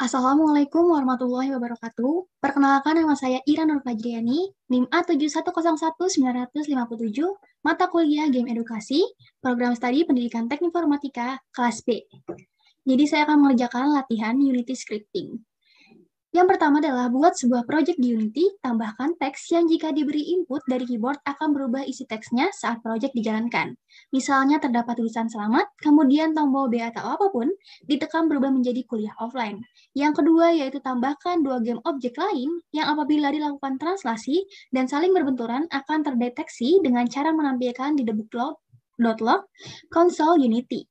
Assalamualaikum warahmatullahi wabarakatuh. Perkenalkan, nama saya Ira Nur Fajriani, NIM A7101957, mata kuliah Game Edukasi, program studi Pendidikan Teknik Informatika, kelas B. Jadi saya akan mengerjakan latihan Unity Scripting. Yang pertama adalah buat sebuah project di Unity, tambahkan teks yang jika diberi input dari keyboard akan berubah isi teksnya saat project dijalankan. Misalnya terdapat tulisan selamat, kemudian tombol B atau apapun, ditekan berubah menjadi kuliah offline. Yang kedua yaitu tambahkan dua game objek lain yang apabila dilakukan translasi dan saling berbenturan akan terdeteksi dengan cara menampilkan di debug.log console Unity.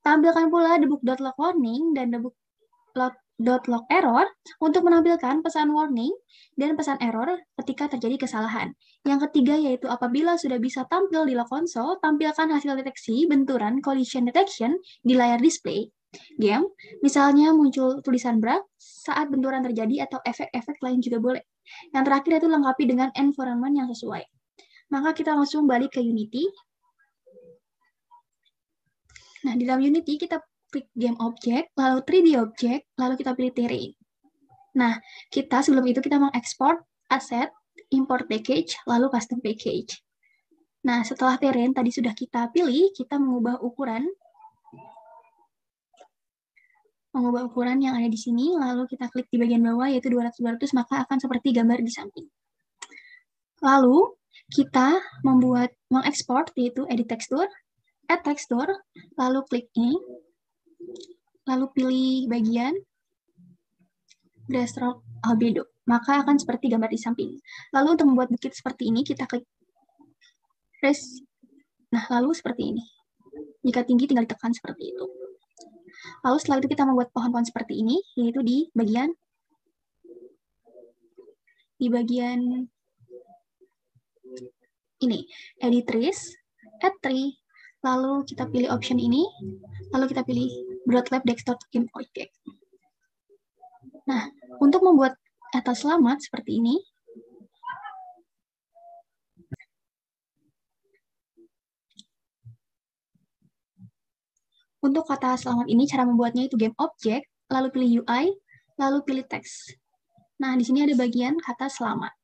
Tampilkan pula debug.log warning dan debug.log error untuk menampilkan pesan warning dan pesan error ketika terjadi kesalahan. Yang ketiga yaitu apabila sudah bisa tampil di log console, tampilkan hasil deteksi benturan collision detection di layar display game, misalnya muncul tulisan bug saat benturan terjadi atau efek-efek lain juga boleh. Yang terakhir itu lengkapi dengan environment yang sesuai. Maka kita langsung balik ke Unity. Nah, di dalam Unity kita klik game object, lalu 3D object, lalu kita pilih terrain. Nah, sebelum itu kita mengekspor aset, import package, lalu custom package. Nah, setelah terrain tadi sudah kita pilih, kita mengubah ukuran yang ada di sini, lalu kita klik di bagian bawah yaitu 200-200, maka akan seperti gambar di samping. Lalu, kita mengekspor yaitu edit texture, add texture, lalu klik ini, lalu pilih bagian brushstroke albedo, maka akan seperti gambar di samping. Lalu untuk membuat bukit seperti ini, kita klik press, nah lalu seperti ini. Jika tinggi tinggal ditekan seperti itu. Lalu setelah itu kita membuat pohon-pohon seperti ini, yaitu di bagian ini, edit trees, add tree, lalu kita pilih option ini, lalu kita pilih broadlap desktop game object. Nah, untuk membuat kata selamat seperti ini, untuk kata selamat ini, cara membuatnya itu game object, lalu pilih UI, lalu pilih teks. Nah, di sini ada bagian kata selamat.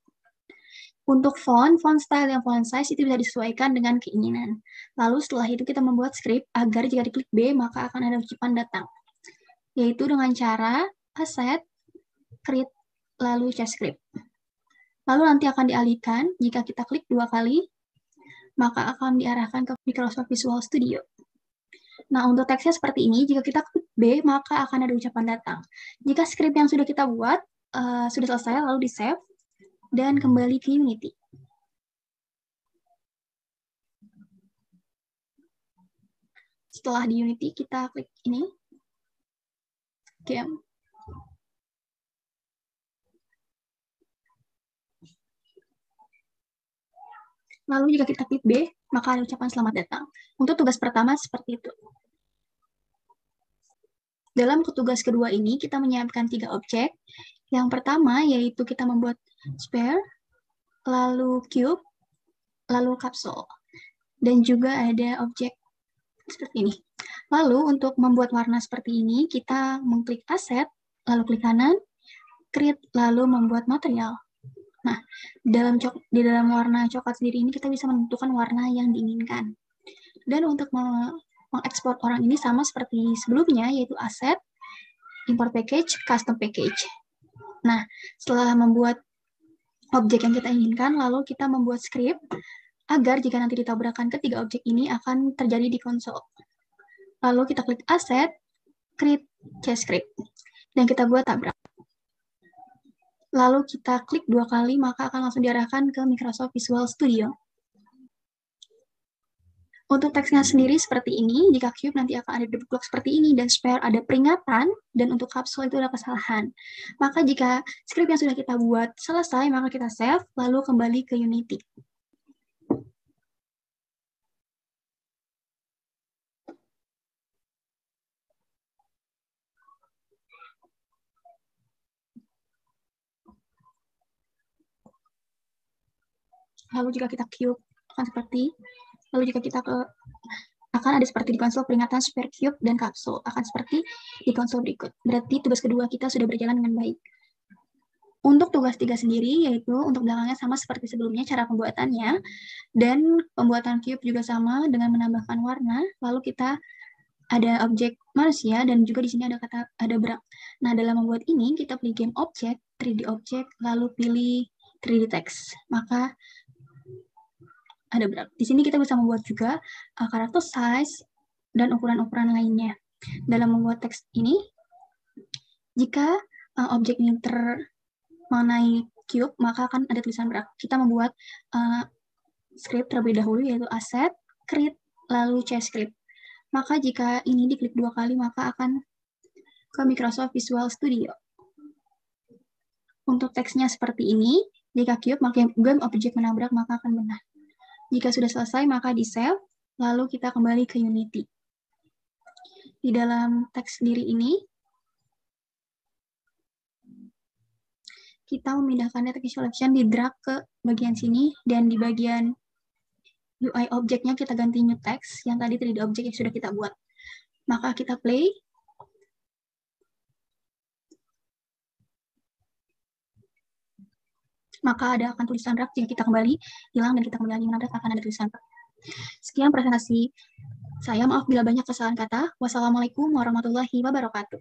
Untuk font style, dan font size itu bisa disesuaikan dengan keinginan. Lalu setelah itu kita membuat script agar jika diklik B, maka akan ada ucapan datang. Yaitu dengan cara asset, create, lalu script. Lalu nanti akan dialihkan, jika kita klik 2 kali, maka akan diarahkan ke Microsoft Visual Studio. Nah, untuk teksnya seperti ini, jika kita klik B, maka akan ada ucapan datang. Jika script yang sudah kita buat sudah selesai, lalu di-save, dan kembali ke Unity. Setelah di Unity, kita klik ini, game. Lalu jika kita klik B, maka ada ucapan selamat datang. Untuk tugas pertama seperti itu. Dalam tugas kedua ini, kita menyiapkan 3 objek. Yang pertama, yaitu kita membuat sphere, lalu cube, lalu kapsul. Dan juga ada objek seperti ini. Lalu, untuk membuat warna seperti ini, kita mengklik aset, lalu klik kanan, create, lalu membuat material. Nah, di dalam warna coklat sendiri ini, kita bisa menentukan warna yang diinginkan. Dan untuk mengekspor orang ini sama seperti sebelumnya, yaitu aset, import package, custom package. Nah, setelah membuat objek yang kita inginkan, lalu kita membuat script agar jika nanti ditabrakan ketiga objek ini akan terjadi di konsol. Lalu kita klik aset, create script, dan kita buat tabrak. Lalu kita klik 2 kali, maka akan langsung diarahkan ke Microsoft Visual Studio. Untuk teksnya sendiri seperti ini, jika cube nanti akan ada debug seperti ini, dan spare ada peringatan, dan untuk kapsul itu ada kesalahan. Maka jika script yang sudah kita buat selesai, maka kita save, lalu kembali ke Unity. Lalu jika kita cube akan seperti, lalu jika kita akan ada seperti di konsol peringatan Supercube dan kapsul, akan seperti di konsol berikut. Berarti tugas kedua kita sudah berjalan dengan baik. Untuk tugas 3 sendiri, yaitu untuk belakangnya sama seperti sebelumnya cara pembuatannya, dan pembuatan cube juga sama dengan menambahkan warna, lalu kita ada objek manusia, dan juga di sini ada berak. Nah, dalam membuat ini, kita pilih game object, 3D object, lalu pilih 3D text. Maka ada berak. Di sini kita bisa membuat juga karakter size dan ukuran-ukuran lainnya. Dalam membuat teks ini, jika objek ini mengenai cube, maka akan ada tulisan berak. Kita membuat script terlebih dahulu, yaitu asset, create, lalu change script. Maka jika ini diklik 2 kali, maka akan ke Microsoft Visual Studio. Untuk teksnya seperti ini, jika cube, maka game objek menabrak, maka akan benar. Jika sudah selesai, maka di-save, lalu kita kembali ke Unity. Di dalam teks sendiri ini, kita memindahkan data visualization, di-drag ke bagian sini, dan di bagian UI objeknya kita ganti new text, yang tadi 3D object yang sudah kita buat. Maka kita play. Maka ada akan tulisan drag, jika kita kembali hilang dan kita kembali lagi menabrak, akan ada tulisan drag. Sekian presentasi saya, maaf bila banyak kesalahan kata. Wassalamualaikum warahmatullahi wabarakatuh.